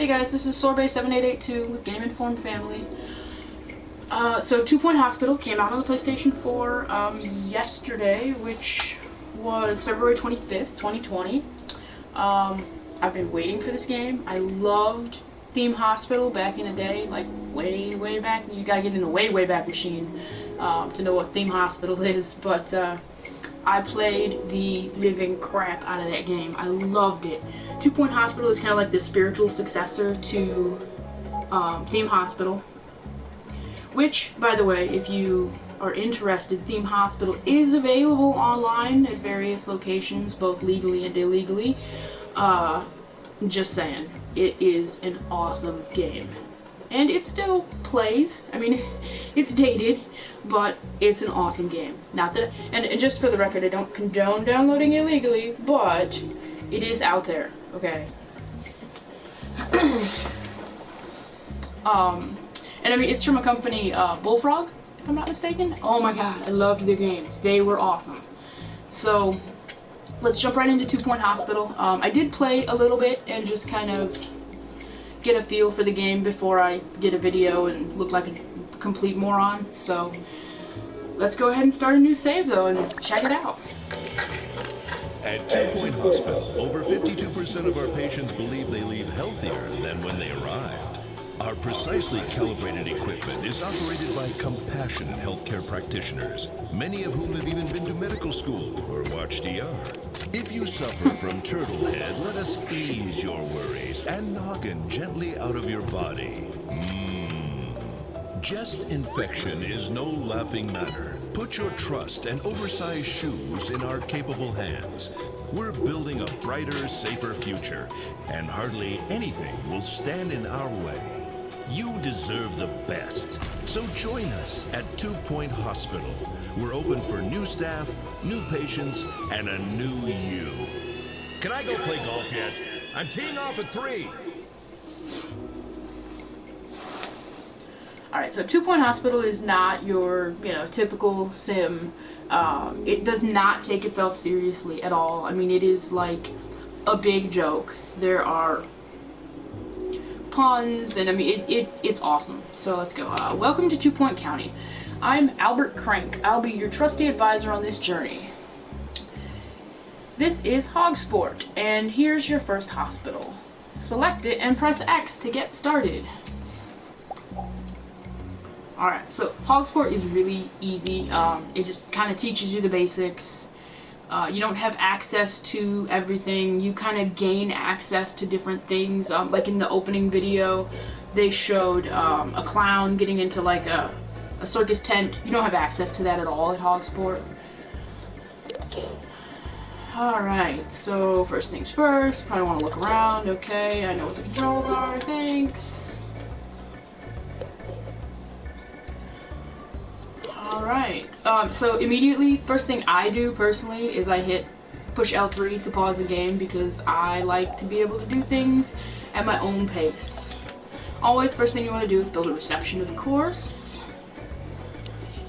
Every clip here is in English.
Hey guys, this is Sorbet7882 with Game Informed Family. So 2 Point Hospital came out on the PlayStation 4 yesterday, which was February 25th, 2020. I've been waiting for this game. I loved Theme Hospital back in the day, like way back. You gotta get in the way back machine to know what Theme Hospital is, but I played the living crap out of that game. I loved it. 2 Point Hospital is kind of like the spiritual successor to Theme Hospital, which, by the way, if you are interested, Theme Hospital is available online at various locations, both legally and illegally. Just saying, it is an awesome game. And it still plays. I mean, it's dated, but it's an awesome game. Not that, and just for the record, I don't condone downloading illegally, but it is out there, okay? And I mean, it's from a company, Bullfrog, if I'm not mistaken. Oh my god, I loved their games. They were awesome. So, let's jump right into 2 Point Hospital. I did play a little bit and just kind of get a feel for the game before I did a video and looked like a complete moron. So, let's go ahead and start a new save though and check it out. At 2 Point Hospital, over 52% of our patients believe they leave healthier than when they arrived. Our precisely calibrated equipment is operated by compassionate healthcare practitioners, many of whom have even been to medical school or watched ER. If you suffer from turtle head, let us ease your worries and noggin gently out of your body. Chest infection is no laughing matter. Put your trust and oversized shoes in our capable hands. We're building a brighter, safer future, and hardly anything will stand in our way. You deserve the best. So join us at 2 Point Hospital. We're open for new staff, new patients, and a new you. Can I go play golf yet? I'm teeing off at 3. Alright, so 2 Point Hospital is not your, typical sim. It does not take itself seriously at all. I mean, it is like a big joke. There are puns, and I mean, it's awesome. So let's go. Welcome to 2 Point County. I'm Albert Crank. I'll be your trusty advisor on this journey. This is Hogsport, and here's your first hospital. Select it and press X to get started. Alright, so Hogsport is really easy. It just kind of teaches you the basics. You don't have access to everything. You kind of gain access to different things. Like in the opening video, they showed a clown getting into like a circus tent. You don't have access to that at all at Hogsport. Alright, so first things first, probably want to look around. Okay, I know what the controls are, thanks. Alright, so immediately, first thing I do personally is I push L3 to pause the game because I like to be able to do things at my own pace. Always, first thing you want to do is build a reception, of course.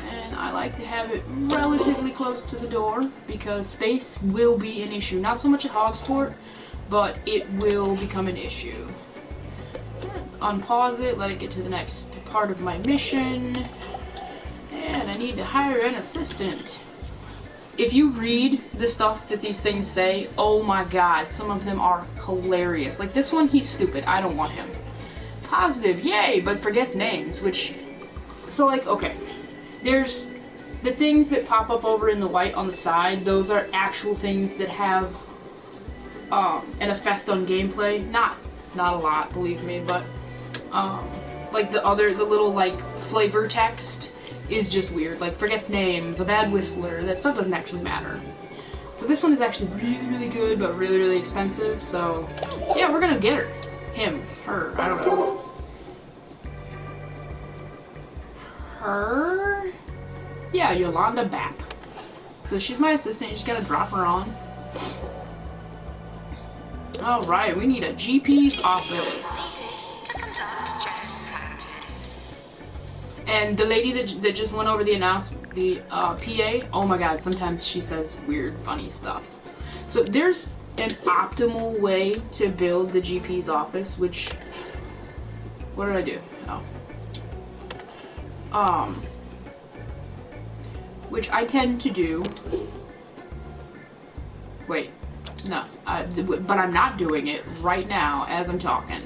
And I like to have it relatively close to the door because space will be an issue. Not so much at Hogsport, but it will become an issue. Let's unpause it, let it get to the next part of my mission. And I need to hire an assistant. If you read the stuff that these things say, oh my god, some of them are hilarious. Like this one, he's stupid. I don't want him. Positive, yay, but forgets names, which... So like, okay. There's the things that pop up over in the white on the side. Those are actual things that have an effect on gameplay. Not a lot, believe me, but like the little like flavor text is just weird, like forgets names, a bad whistler, that stuff doesn't actually matter. So this one is actually really good, but really expensive, so yeah, we're gonna get her. Him, her, I don't know. Her? Yeah, Yolanda Bapp. So she's my assistant, you just gotta drop her on. Alright, we need a GP's office. And the lady that just went over the PA, oh my god, sometimes she says weird, funny stuff. So there's an optimal way to build the GP's office, which What did I do? Which I tend to do. Wait, no, but I'm not doing it right now as I'm talking.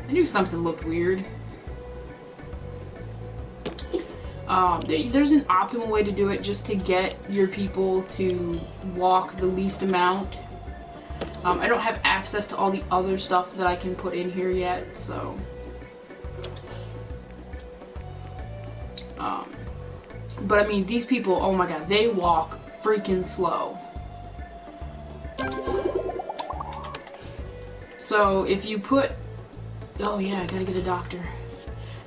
I knew something looked weird. There's an optimal way to do it just to get your people to walk the least amount. I don't have access to all the other stuff that I can put in here yet, so... but I mean, these people, oh my god, they walk freaking slow. So if you put... Oh yeah, I gotta get a doctor.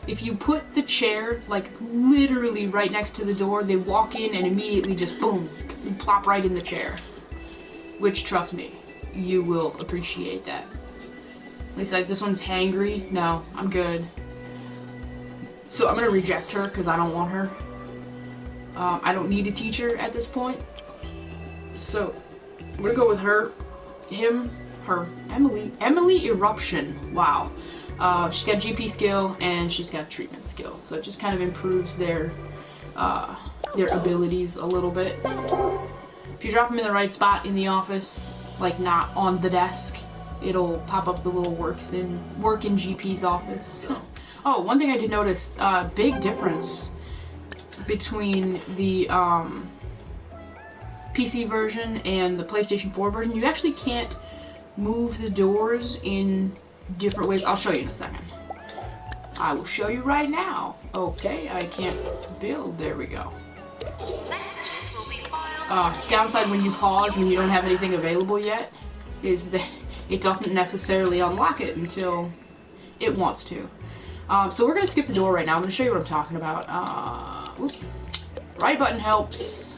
If you put the chair, like, literally right next to the door, they walk in and immediately just, boom, plop right in the chair. Which, trust me, you will appreciate that. At least, like, this one's hangry. No, I'm good. So I'm gonna reject her, because I don't want her. I don't need a teacher at this point. So, I'm gonna go with her, him, her, Emily. Emily Eruption. Wow. She's got GP skill and she's got treatment skill, so it just kind of improves their abilities a little bit. If you drop them in the right spot in the office, like not on the desk, it'll pop up the little work in GP's office. So. Oh, one thing I did notice, big difference between the PC version and the PlayStation 4 version. You actually can't move the doors in different ways. I'll show you in a second. I will show you right now. Okay, I can't build. There we go. Messages will be filed. Downside when you pause when you don't have anything available yet is that it doesn't necessarily unlock it until it wants to. So we're going to skip the door right now. I'm going to show you what I'm talking about. Right button helps.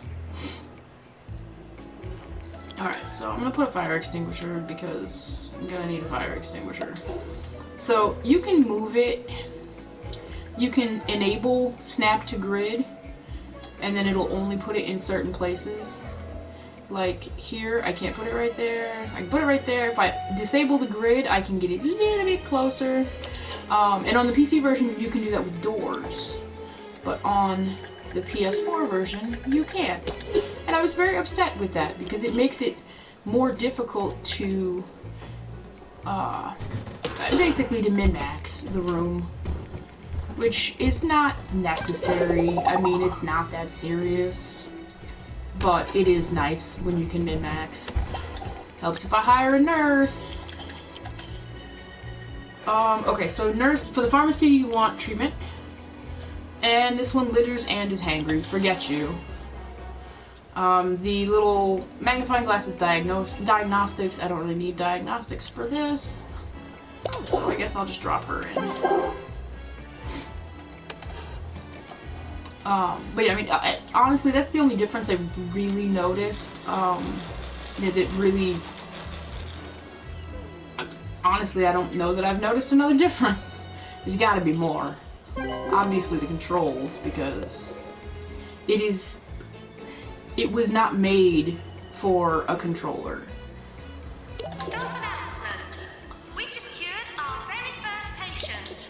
Alright, so I'm going to put a fire extinguisher because I'm going to need a fire extinguisher. So you can move it. You can enable snap to grid, and then it'll only put it in certain places. Like here, I can't put it right there. I can put it right there. If I disable the grid, I can get it a little bit closer. And on the PC version, you can do that with doors. But on the PS4 version, you can't. And I was very upset with that because it makes it more difficult to, basically to min-max the room. Which is not necessary. I mean, it's not that serious. But it is nice when you can min-max. Helps if I hire a nurse. Okay, so nurse, for the pharmacy you want treatment. And this one litters and is hangry. Forget you. The little magnifying glass is diagnostics. I don't really need diagnostics for this. So I guess I'll just drop her in. But yeah, I mean, honestly, that's the only difference I've really noticed. That really... Honestly, I don't know that I've noticed another difference. There's gotta be more. Obviously the controls, because it was not made for a controller. Staff announcement. We've just cured our very first patient.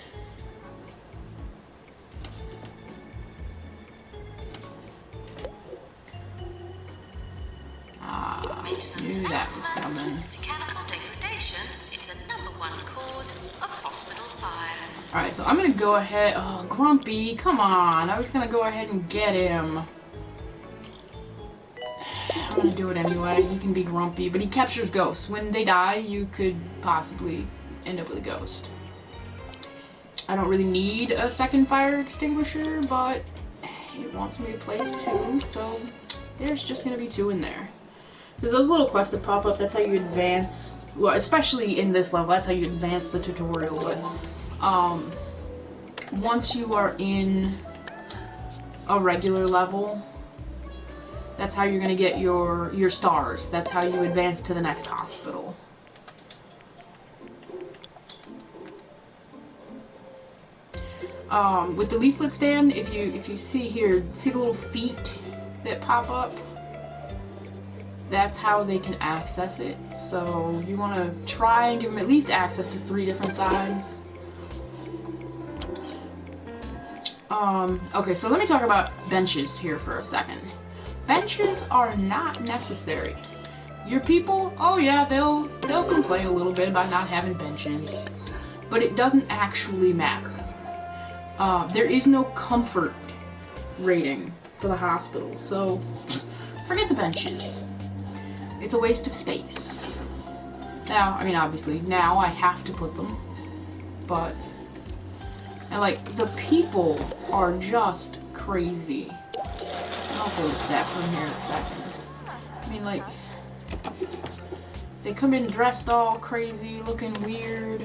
Knew that was coming. Mechanical degradation is the #1 cause of hospital fires. Alright, so I'm gonna go ahead... Oh, Grumpy, come on. I was gonna go ahead and get him. I'm gonna do it anyway. He can be grumpy, but he captures ghosts. When they die, you could possibly end up with a ghost. I don't really need a second fire extinguisher, but it wants me to place 2, so there's just gonna be 2 in there. Because those little quests that pop up, that's how you advance, well, especially in this level, that's how you advance the tutorial, but, once you are in a regular level, that's how you're gonna get your stars. That's how you advance to the next hospital. With the leaflet stand, if you see here, see the little feet that pop up? that's how they can access it. So you want to try and give them at least access to 3 different sides. Okay, so let me talk about benches here for a second. Benches are not necessary. Your people, oh yeah, they'll complain a little bit about not having benches, but it doesn't actually matter. There is no comfort rating for the hospital, so forget the benches. It's a waste of space. Now, I mean, obviously, now I have to put them, but, and like, the people are just crazy. I'll build a staff room here in a second. I mean, like, they come in dressed all crazy, looking weird.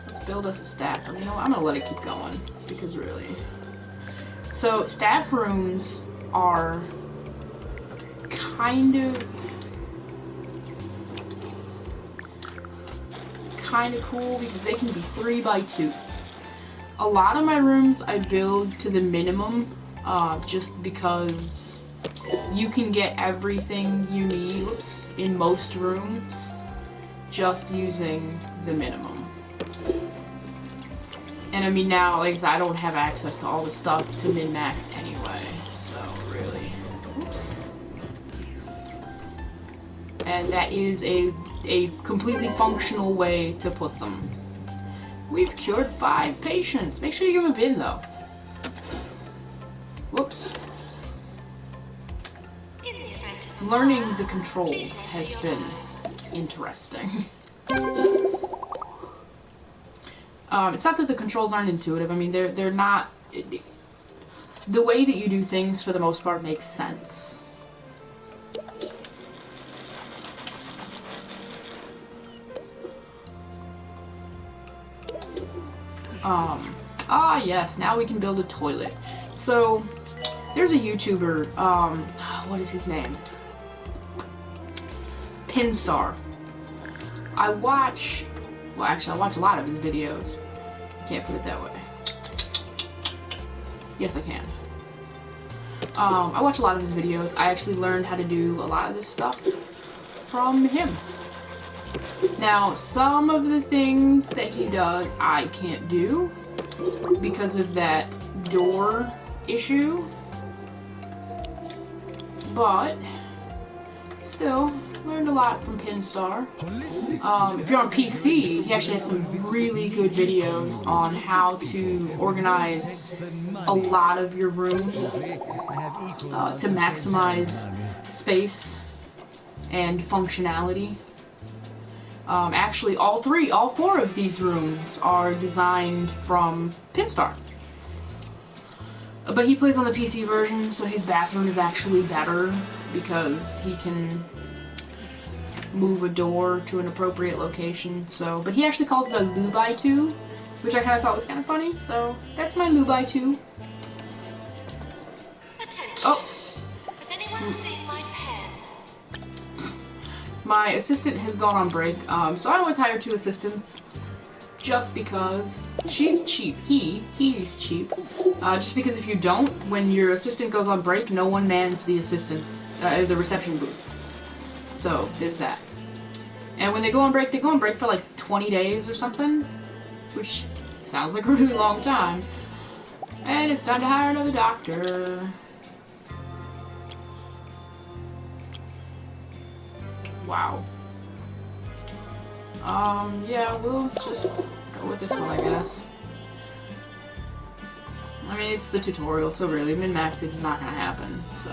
Let's build us a staff room. You know what? I'm gonna let it keep going, because really. So, staff rooms are kind of cool because they can be 3 by 2. A lot of my rooms I build to the minimum, just because you can get everything you need, in most rooms, just using the minimum. And I mean now, like I said, I don't have access to all the stuff to min-max anyway, so really, oops. And that is a completely functional way to put them. We've cured 5 patients. Make sure you give them a bin, though. Whoops. Learning the controls has been interesting. It's not that the controls aren't intuitive. I mean, they're not. The way that you do things, for the most part, makes sense. Yes, now we can build a toilet. So, there's a YouTuber, what is his name? Pinstar. I watch a lot of his videos. I can't put it that way. Yes, I can. I watch a lot of his videos. I actually learned how to do a lot of this stuff from him. Now, some of the things that he does, I can't do because of that door issue, but still, learned a lot from Pinstar. If you're on PC, he actually has some really good videos on how to organize a lot of your rooms to maximize space and functionality. Actually, all 4 of these rooms are designed from Pinstar. But he plays on the PC version, so his bathroom is actually better because he can move a door to an appropriate location. So, but he actually calls it a Lubai-2, which I kind of thought was kind of funny. So that's my Lubai-2. Oh. Has anyone seen my pen? My assistant has gone on break, so I always hire 2 assistants, just because she's cheap. He's cheap. Just because if you don't, when your assistant goes on break, no one mans the the reception booth. So there's that. And when they go on break for like 20 days or something, which sounds like a really long time. And it's time to hire another doctor. Wow. Yeah, we'll just go with this one, I guess. I mean, it's the tutorial, so really, min-maxing is not gonna happen, so.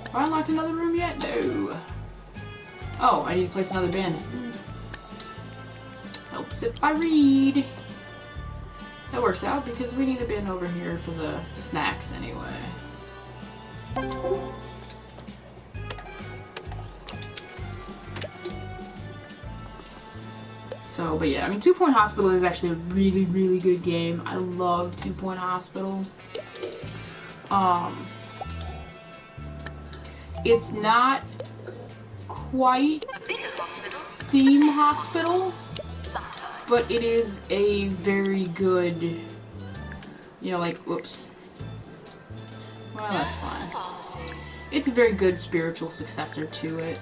Have I unlocked another room yet? No. Oh, I need to place another bin. Helps if I read. That works out, because we need a bin over here for the snacks anyway. So, but yeah, I mean, 2 Point Hospital is actually a really, really good game. I love 2 Point Hospital. It's not quite Theme Hospital, but it is a very good, you know, like, whoops. Well, that's fine. It's a very good spiritual successor to it.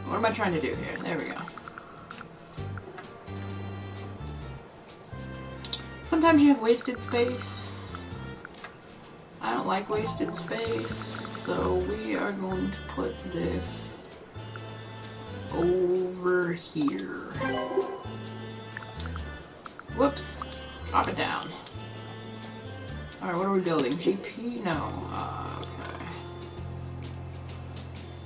What am I trying to do here? There we go. Sometimes you have wasted space. I don't like wasted space, so we are going to put this over here. Whoops. Drop it down. Alright, what are we building? GP? No. Okay.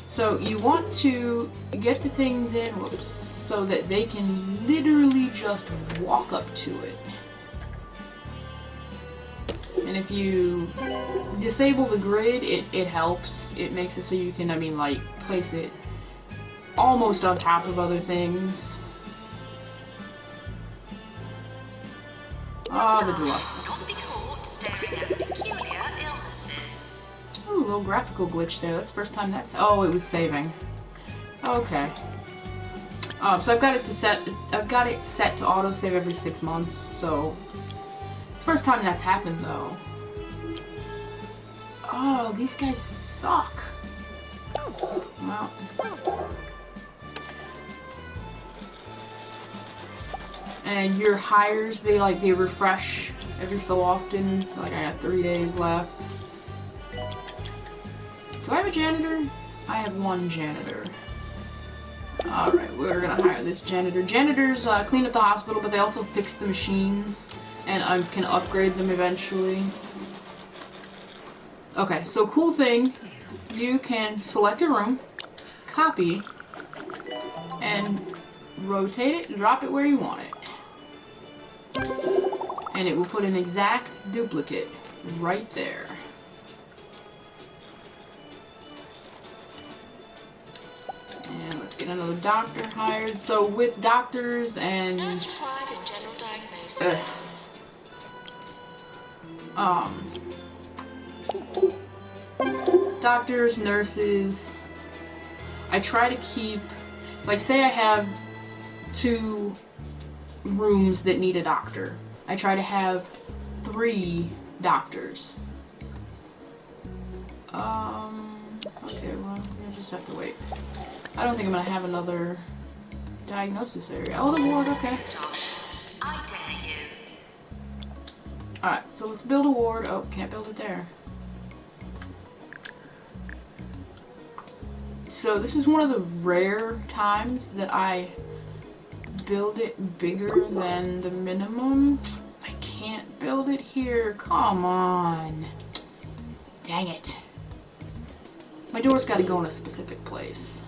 So you want to get the things in, whoops, so that they can literally just walk up to it. And if you disable the grid, it helps. It makes it so you can, I mean, like, place it almost on top of other things. Oh, the deluxe. Ooh, a little graphical glitch there. That's the first time that's... Oh, it was saving. Okay. So I've got it set to autosave every 6 months, so... It's the first time that's happened, though. Oh, these guys suck. Well... And your hires, they refresh every so often. So, like, I got 3 days left. Do I have a janitor? I have 1 janitor. Alright, we're gonna hire this janitor. Janitors clean up the hospital, but they also fix the machines. And I can upgrade them eventually. Okay, so cool thing. You can select a room, copy, and rotate it and drop it where you want it. And it will put an exact duplicate right there. And let's get another doctor hired. So with doctors and Nurse required in general diagnosis. Doctors, nurses, I try to keep, like, say I have 2 rooms that need a doctor. I try to have 3 doctors. Okay, well, I just have to wait. I don't think I'm gonna have another diagnosis area. Oh, the ward, okay. I dare you. Alright, so let's build a ward. Oh, can't build it there. So this is one of the rare times that I build it bigger than the minimum. I can't build it here. Come on. Dang it. My door's got to go in a specific place.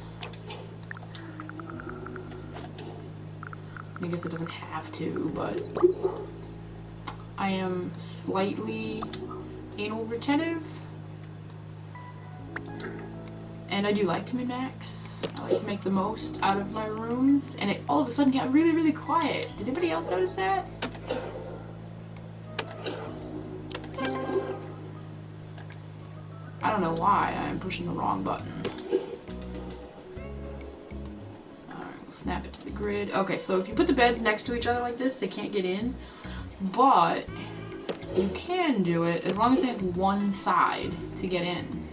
I guess it doesn't have to, but I am slightly anal retentive. And I do like to min-max. I like to make the most out of my rooms. And it all of a sudden got really, really quiet. Did anybody else notice that? I don't know why I'm pushing the wrong button. Alright, we'll snap it to the grid. Okay, so if you put the beds next to each other like this, they can't get in. But you can do it as long as they have one side to get in.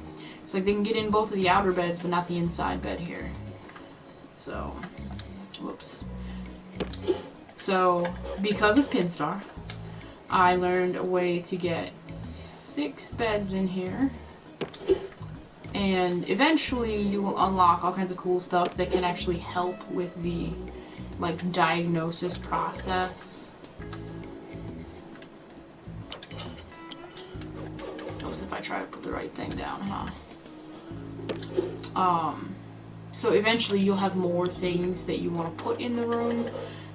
It's like they can get in both of the outer beds, but not the inside bed here. So, whoops. So, because of Pinstar, I learned a way to get 6 beds in here. And eventually you will unlock all kinds of cool stuff that can actually help with the, like, diagnosis process. Notice if I try to put the right thing down, huh? So eventually you'll have more things that you want to put in the room.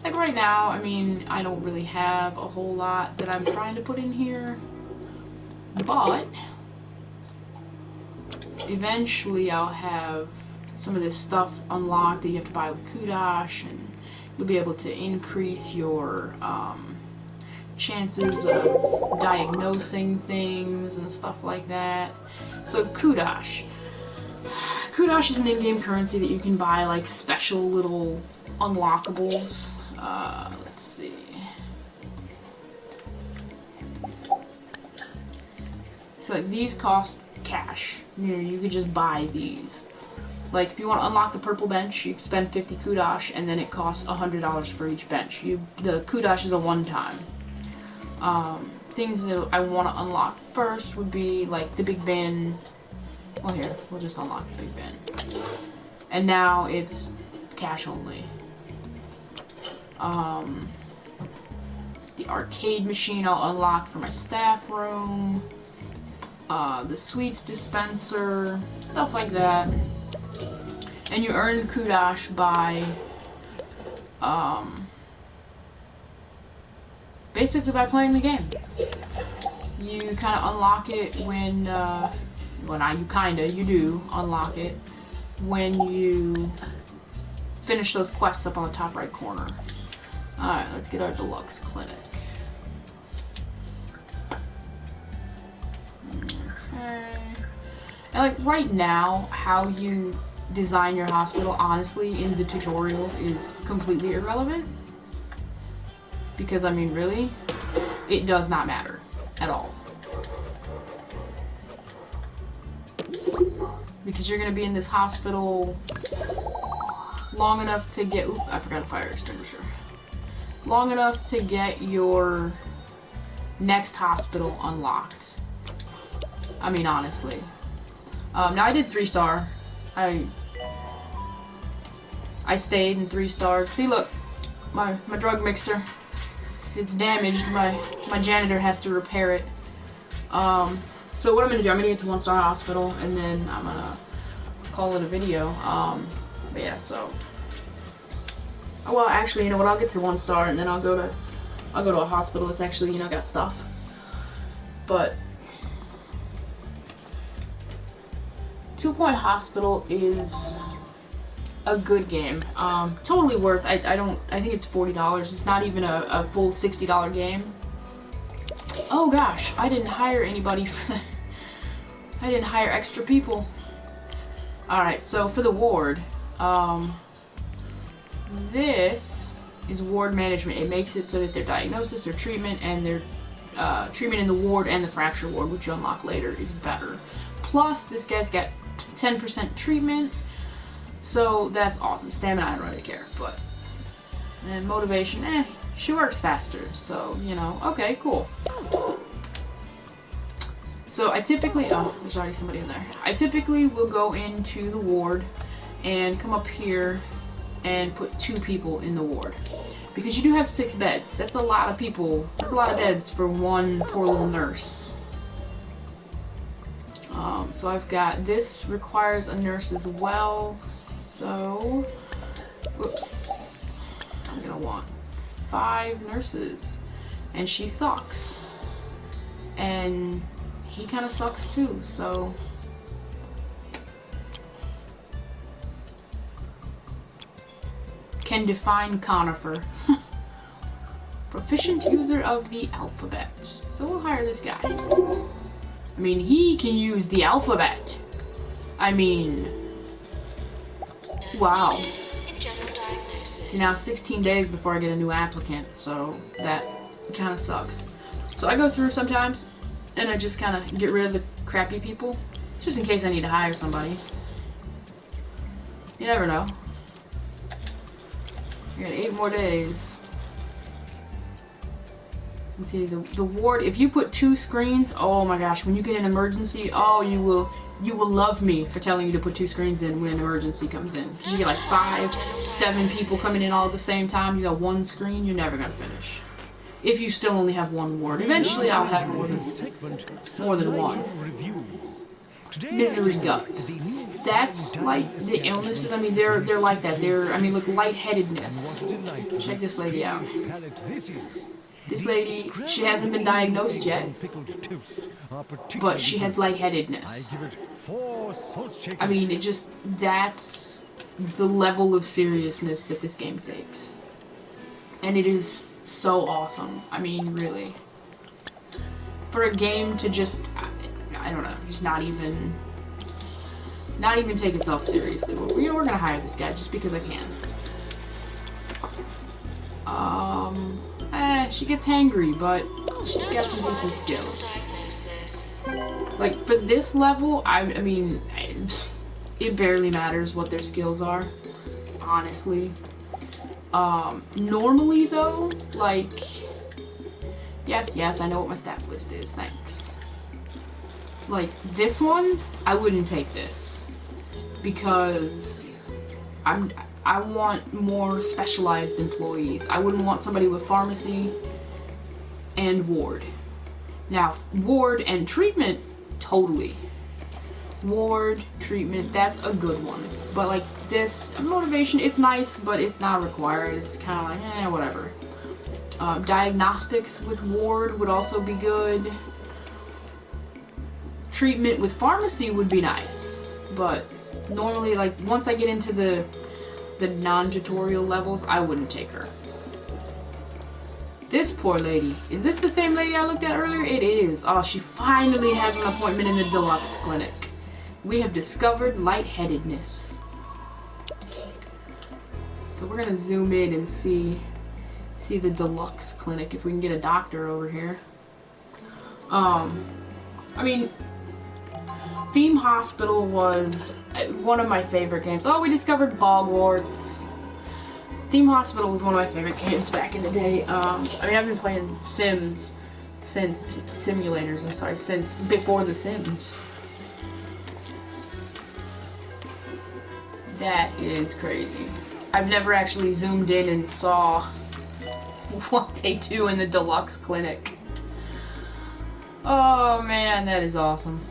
Like right now, I mean, I don't really have a whole lot that I'm trying to put in here. But eventually I'll have some of this stuff unlocked that you have to buy with Kudosh, and you'll be able to increase your chances of diagnosing things and stuff like that. So Kudosh. Kudosh is an in-game currency that you can buy, like, special little unlockables. Let's see. So like, these cost cash. You know, you could just buy these. Like if you want to unlock the purple bench, you spend 50 kudosh, and then it costs $100 for each bench. The kudosh is a one-time. Things that I want to unlock first would be like the Big Ben. Well, here, we'll just unlock the Big Ben. And now it's cash only. The arcade machine I'll unlock for my staff room. The sweets dispenser, stuff like that. And you earn kudosh by, basically by playing the game. You kind of unlock it when, well, not you do unlock it when you finish those quests up on the top right corner. Alright, let's get our deluxe clinic. Okay. And like right now, how you design your hospital, honestly, in the tutorial is completely irrelevant. Because, I mean, really, it does not matter at all. Because you're going to be in this hospital long enough to get... Oop, I forgot a fire extinguisher. Long enough to get your next hospital unlocked. I mean, honestly. Now, I did 3-star. I stayed in 3-star. See, look, my drug mixer. It's damaged. My janitor has to repair it. So what I'm gonna do, I'm gonna get to 1-star hospital, and then I'm gonna call it a video. But yeah, so. Well, actually, you know what? I'll get to 1-star, and then I'll go to a hospital that's actually, you know, got stuff. But 2 Point Hospital is a good game. Totally worth. I think it's $40. It's not even a full $60 game. Oh gosh, I didn't hire anybody for that. I didn't hire extra people. Alright, so for the ward, this is ward management. It makes it so that their diagnosis, their treatment, and their treatment in the ward and the fracture ward, which you unlock later, is better. Plus, this guy's got 10% treatment, so that's awesome. Stamina, I don't really care, but... And motivation, she works faster, so, you know, okay, cool. So I typically, oh, there's already somebody in there. I typically will go into the ward and come up here and put 2 people in the ward. Because you do have 6 beds. That's a lot of people. That's a lot of beds for one poor little nurse. So I've got, this requires a nurse as well, so, whoops, I'm gonna want 5 nurses, and she sucks, and he kind of sucks too, so, can define conifer. Proficient user of the alphabet, so we'll hire this guy. I mean, he can use the alphabet. I mean, wow. See, now 16 days before I get a new applicant, so that kind of sucks. So I go through sometimes, and I just kind of get rid of the crappy people, just in case I need to hire somebody. You never know. I got 8 more days. And see, the ward, if you put 2 screens, oh my gosh, when you get an emergency, oh, you will love me for telling you to put 2 screens in when an emergency comes in. Because you get like 5, 7 people coming in all at the same time, you got 1 screen, you're never gonna finish. If you still only have 1 ward. Eventually I'll have more than 1. Misery guts. That's like the illnesses, I mean, they're like that. I mean, look, lightheadedness. Check this lady out. This lady, she hasn't been diagnosed yet, but she has lightheadedness. I mean, that's the level of seriousness that this game takes. And it is so awesome. I mean, really. For a game to just, I don't know, just not even take itself seriously. We're gonna hire this guy just because I can. She gets hangry, but she's got some decent skills. Like, for this level, I mean, it barely matters what their skills are, honestly. Normally, though, like, yes, I know what my staff list is, thanks. Like, this one, I wouldn't take this, because I want more specialized employees. I wouldn't want somebody with pharmacy and ward. Now, ward and treatment, totally. Ward, treatment, that's a good one. But like this, motivation, it's nice, but it's not required. It's kind of like, whatever. Diagnostics with ward would also be good. Treatment with pharmacy would be nice. But normally, like, once I get into the non-tutorial levels, I wouldn't take her. This poor lady. Is this the same lady I looked at earlier? It is. Oh, she finally has an appointment in the deluxe clinic. We have discovered lightheadedness. So we're gonna zoom in and see the deluxe clinic, if we can get a doctor over here. I mean, Theme Hospital was one of my favorite games. Oh, we discovered Bogwarts. Theme Hospital was one of my favorite games back in the day. I mean, I've been playing Sims since before The Sims. That is crazy. I've never actually zoomed in and saw what they do in the deluxe clinic. Oh man, that is awesome.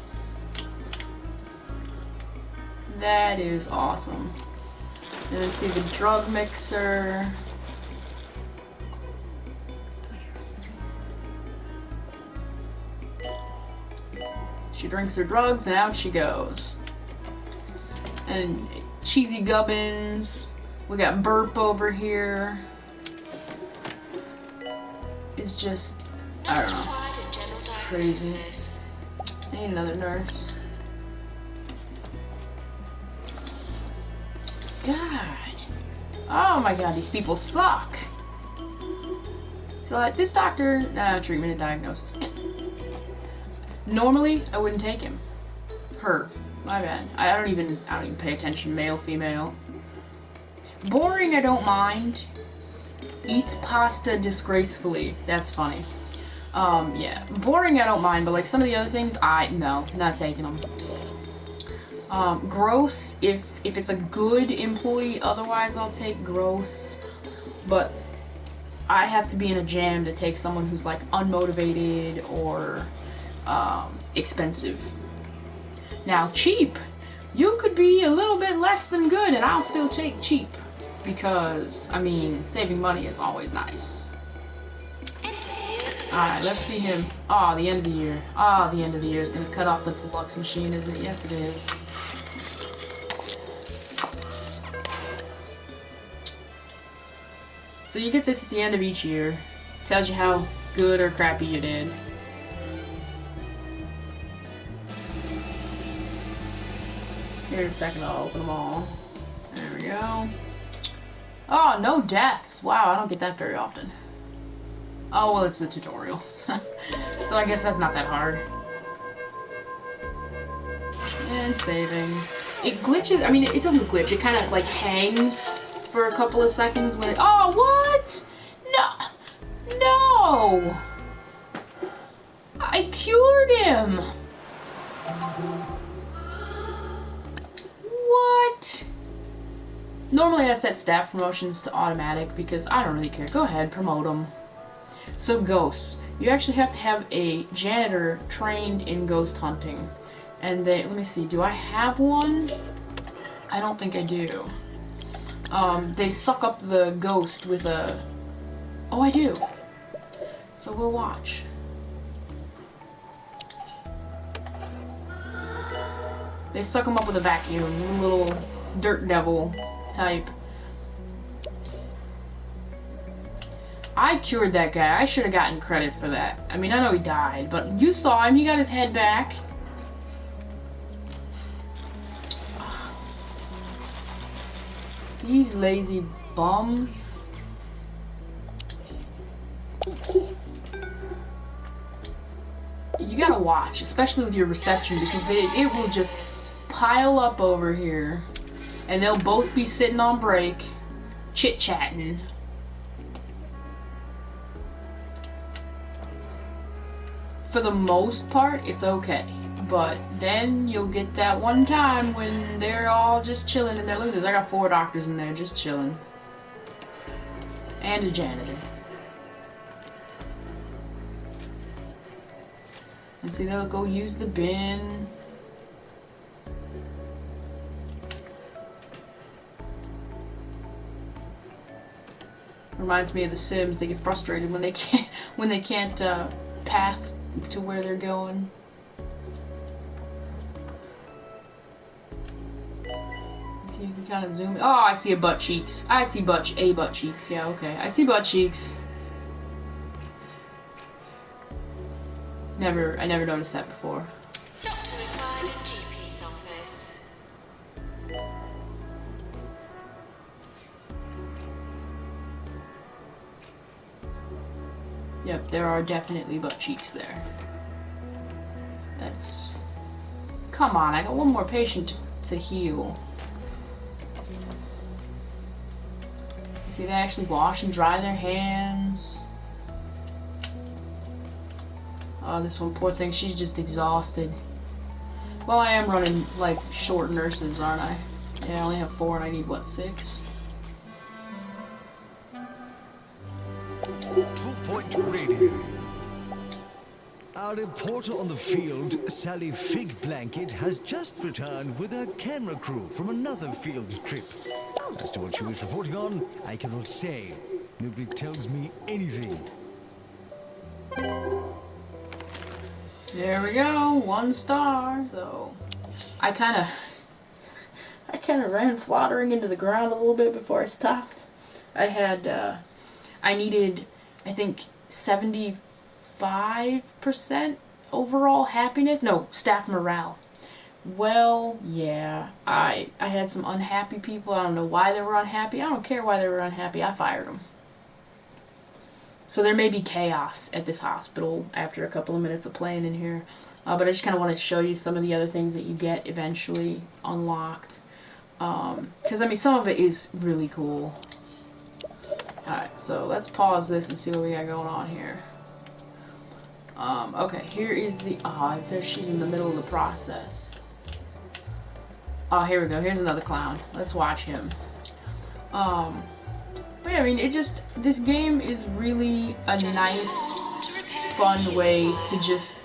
That is awesome. And let's see the drug mixer. She drinks her drugs and out she goes. And Cheesy Gubbins. We got Burp over here. It's just, I don't know. It's crazy. I need another nurse. God. Oh my god, these people suck. So like this doctor, treatment and diagnosis. Normally, I wouldn't take him. Her. My bad. I don't even pay attention, male, female. Boring, I don't mind. Eats pasta disgracefully. That's funny. Yeah. Boring, I don't mind, but like some of the other things, no, not taking them. Gross, if it's a good employee, otherwise I'll take gross. But I have to be in a jam to take someone who's like unmotivated or expensive. Now, cheap. You could be a little bit less than good and I'll still take cheap. Because, I mean, saving money is always nice. Alright, let's see him. Oh, the end of the year. Oh, the end of the year is going to cut off the deluxe machine, isn't it? Yes, it is. So you get this at the end of each year. Tells you how good or crappy you did. Here in a second, I'll open them all. There we go. Oh, no deaths. Wow, I don't get that very often. Oh, well, it's the tutorial. So I guess that's not that hard. And saving. It glitches. I mean, it doesn't glitch. It kind of, like, hangs for a couple of seconds when it... Oh, what? No. No. I cured him. What? Normally I set staff promotions to automatic because I don't really care. Go ahead, promote them. So ghosts. You actually have to have a janitor trained in ghost hunting. And let me see, do I have one? I don't think I do. They suck up the ghost with a... Oh, I do. So we'll watch. They suck them up with a vacuum. Little dirt devil type. I cured that guy. I should have gotten credit for that. I mean, I know he died, but you saw him. He got his head back. These lazy bums. You gotta watch, especially with your reception, because it will just pile up over here, and they'll both be sitting on break, chit-chatting. For the most part, it's okay. But then you'll get that one time when they're all just chilling and they're losers. I got 4 doctors in there just chilling. And a janitor. And see, they'll go use the bin. Reminds me of The Sims. They get frustrated when they can't path to where they're going. So you can kind of zoom in. Oh, I see a butt cheeks. I see butt cheeks. Yeah, okay. I see butt cheeks. I never noticed that before. Doctor required at GP's office. Yep, there are definitely butt cheeks there. That's... Come on, I got one more patient to heal. See, they actually wash and dry their hands. Oh, this one, poor thing, she's just exhausted. Well, I am running, like, short nurses, aren't I? Yeah, I only have 4 and I need, what, 6? 2-point radio. Our reporter on the field, Sally Fig Blanket, has just returned with her camera crew from another field trip. As to what she was reporting on, I cannot say. Nobody tells me anything. There we go, 1 star. So, I kind of ran fluttering into the ground a little bit before I stopped. I needed, I think, 75% overall happiness. No, staff morale. Well, yeah, I had some unhappy people. I don't know why they were unhappy. I don't care why they were unhappy. I fired them. So there may be chaos at this hospital after a couple of minutes of playing in here. But I just kind of want to show you some of the other things that you get eventually unlocked. Because, I mean, some of it is really cool. Alright, so let's pause this and see what we got going on here. Okay, here is the... Oh, there she's in the middle of the process. Oh, here we go. Here's another clown. Let's watch him. But yeah, I mean, this game is really a nice, fun way to just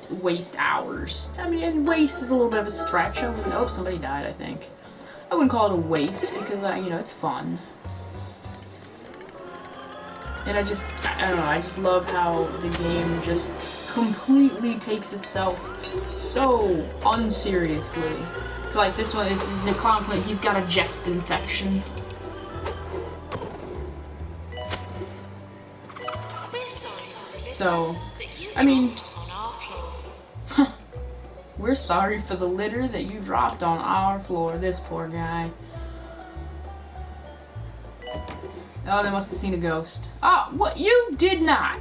waste hours. I mean, and waste is a little bit of a stretch. I wouldn't, oh, somebody died, I think. I wouldn't call it a waste because, you know, it's fun. And I don't know, I just love how the game just completely takes itself so unseriously. So like this one is the clown, he's got a chest infection. So, I mean, we're sorry for the litter that you dropped on our floor. This poor guy. Oh, they must have seen a ghost. Oh, what? You did not.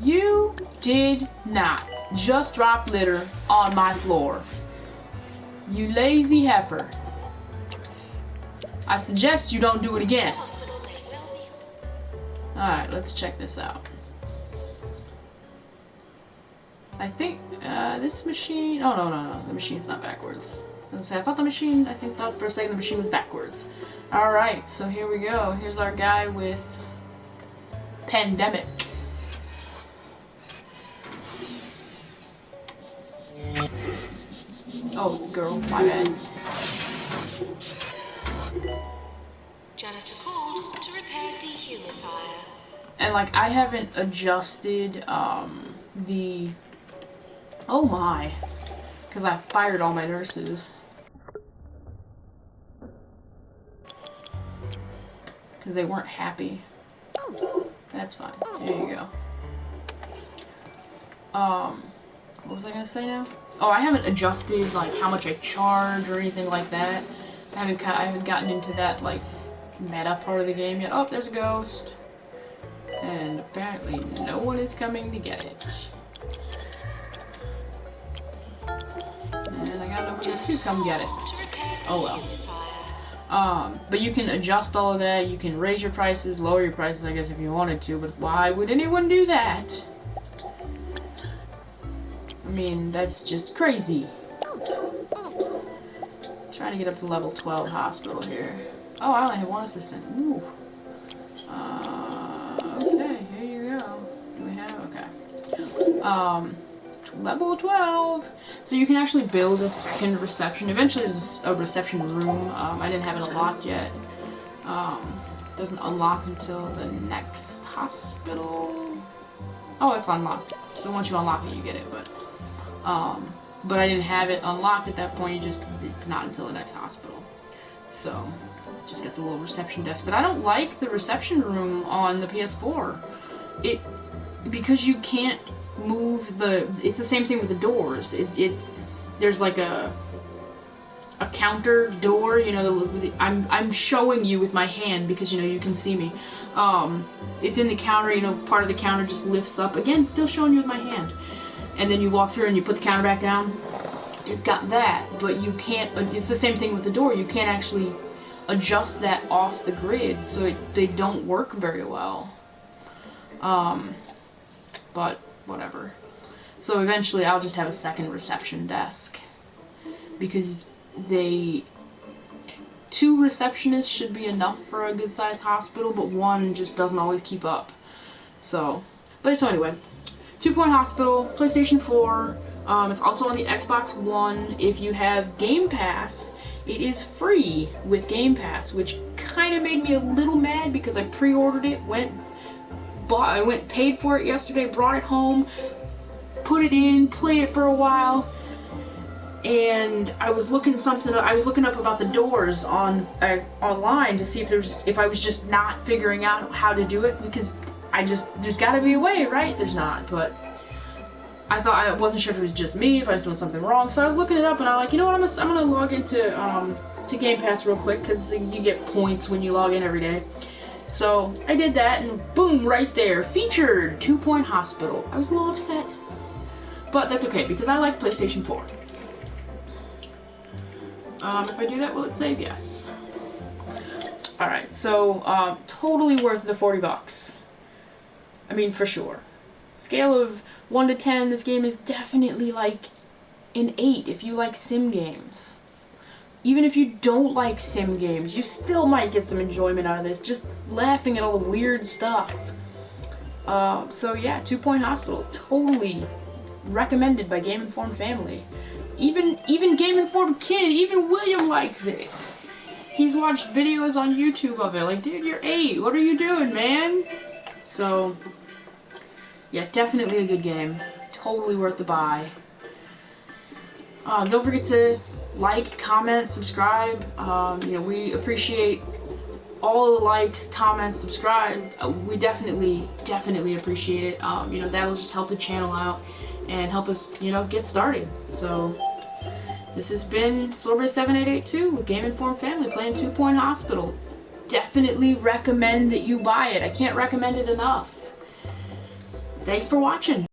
You did not just drop litter on my floor. You lazy heifer. I suggest you don't do it again. Alright, let's check this out. I think, this machine... Oh, no. The machine's not backwards. I thought thought for a second the machine was backwards. Alright, so here we go. Here's our guy with Pandemic. Oh, girl, my bad. Janitor called to repair dehumidifier. And like, I haven't adjusted, the... Oh my. Because I fired all my nurses. Because they weren't happy. That's fine. There you go. What was I gonna say now? Oh, I haven't adjusted like how much I charge or anything like that. I haven't gotten into that like meta part of the game yet. Oh, there's a ghost. And Apparently no one is coming to get it. And I got nobody to come get it. Oh well. But you can adjust all of that. You can raise your prices, lower your prices, I guess, if you wanted to. But why would anyone do that? I mean, that's just crazy. Trying to get up to level 12 hospital here. Oh, I only have one assistant. Ooh. Okay, here you go. Do we have? Okay. Level 12! So you can actually build a second reception. Eventually there's a reception room. I didn't have it unlocked yet. Doesn't unlock until the next hospital. Oh, it's unlocked. So once you unlock it, you get it, but I didn't have it unlocked at that point. It's not until the next hospital. So, just got the little reception desk. But I don't like the reception room on the PS4. Because you can't move it's the same thing with the doors. There's like a counter door, you know, I'm showing you with my hand because, you know, you can see me. It's in the counter, you know, part of the counter just lifts up. Again, still showing you with my hand. And then you walk through and you put the counter back down. It's got that, but you can't, it's the same thing with the door. You can't actually adjust that off the grid, so they don't work very well. But whatever. So eventually I'll just have a second reception desk. Because two receptionists should be enough for a good-sized hospital, but one just doesn't always keep up. So anyway, 2 Point Hospital, PlayStation 4. It's also on the Xbox One. If you have Game Pass, it is free with Game Pass, which kind of made me a little mad because I pre-ordered it, paid for it yesterday, brought it home, put it in, played it for a while. And I was looking up about the doors online to see if I was just not figuring out how to do it, because there's gotta be a way, right? There's not, but I wasn't sure if it was just me, if I was doing something wrong, so I was looking it up and I'm like, you know what, I'm gonna log into to Game Pass real quick, because you get points when you log in every day. So I did that, and boom, right there, featured 2 Point Hospital. I was a little upset, but that's okay, because I like PlayStation 4. If I do that, will it save? Yes. Alright, so, totally worth the $40. I mean, for sure. Scale of 1 to 10, this game is definitely like an 8 if you like sim games. Even if you don't like sim games, you still might get some enjoyment out of this, just laughing at all the weird stuff. So yeah, 2 Point Hospital, totally recommended by Game Informed family. Even Game Informed kid, even William likes it. He's watched videos on YouTube of it. Like, dude, you're 8. What are you doing, man? So, yeah, definitely a good game. Totally worth the buy. Don't forget to like, comment, subscribe. You know, we appreciate all the likes, comments, subscribe. We definitely appreciate it. You know, that'll just help the channel out and help us, you know, get started. So, this has been Sorbet7882 with Game Informed Family playing 2 Point Hospital. Definitely recommend that you buy it. I can't recommend it enough. Thanks for watching.